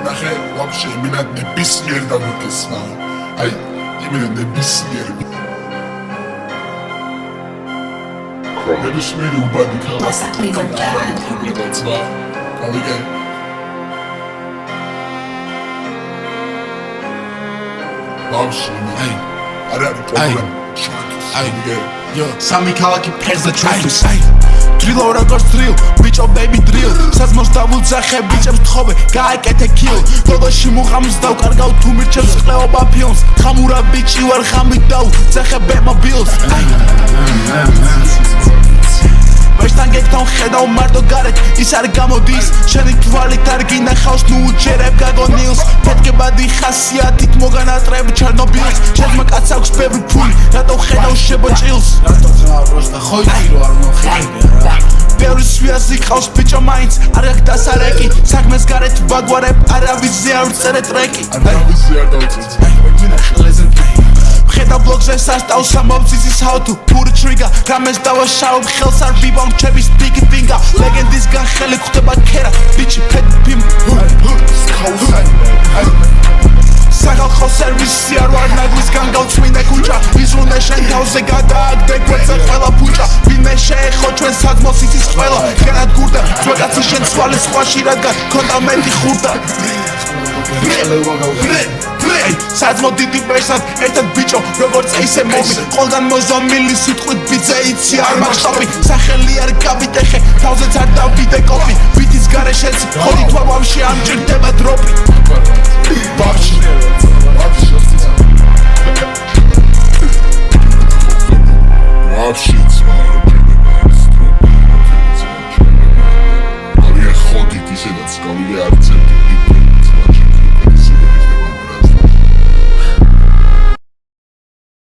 ნახე ვაფშე იმენა ნებისმიერ დამოკესმა აი იმენა ნებისმიერ ნებისმიერ უბადი ქალბატონი გავიგე ვაფშე აი არა პრობლემა სამი ქალაქი ფერზე ჩვენთვის დრილო როგორც დრილ ბიჭო ბეიბი დრილ საზმოს დავუძახე ბიჭებს თხოვე გააკეთე კილ დოდოში მუღამს დავკარგავ თუ მირჩევს ყლეობა ფილმს ხამურა ბიჭი ვარ ხამით დავუძახე ბემობილს ვეშთან გეკთან ხედავ მარტო გარეთ ის არ გამოდის შენი თვალით არ გინახავს ნუ უჯერებ გაგონილს ფეთქებადი ხასიათით მოგანატრებ ჩერნობილს ჩემმა კაცს აქვს ბევრი ფული რატო ხედავ შებოჭილს რატო ძმა პროსტა ხოირო არ მოხერე ბევრი სვიაზი ყავს ბიჭო მაინც არ აქვს დასარეკი საქმეს გარეთ ვაგვარებ არავისზე არ ვწერე ტრეკი არავისზე არ დავწერე მინდა ხელეზე ხედა ბლოგზე სასტავს ამოვცის how to pull the trigger რამეს დავაშავებ ხელს არ ვიბამ ჩემი sticky finger ლეგენდისგან ხელი ხვდება ქერა ბიჭი ფედ ფიმ სახალხო სერვისი არ ვარ ნაგვისგან გავწმინე ქუჩა იზრუნე შენ თავზე გადააგდე გვერდზე ყველა ფუჭა ვინმე შეეხო ჩვენ სადმოს იცის ყველა ხერად გურდა ძვეკაცი შენ ცვალე სხვაში რადგან ქონდა მეტი ხურდა საძმო დიდი ბერსად ერთად ბიჭო როგორც ისე მომი ყველგან მოზომილი სიტყვით ბიძე იცი არ მაგშტოპი სახელი არ გავიტეხე თავზეც არ დავიდე კოპი ბიტის გარეშეც ხოდი თვალ ვამში ამჭირდება დროპი ბავშვი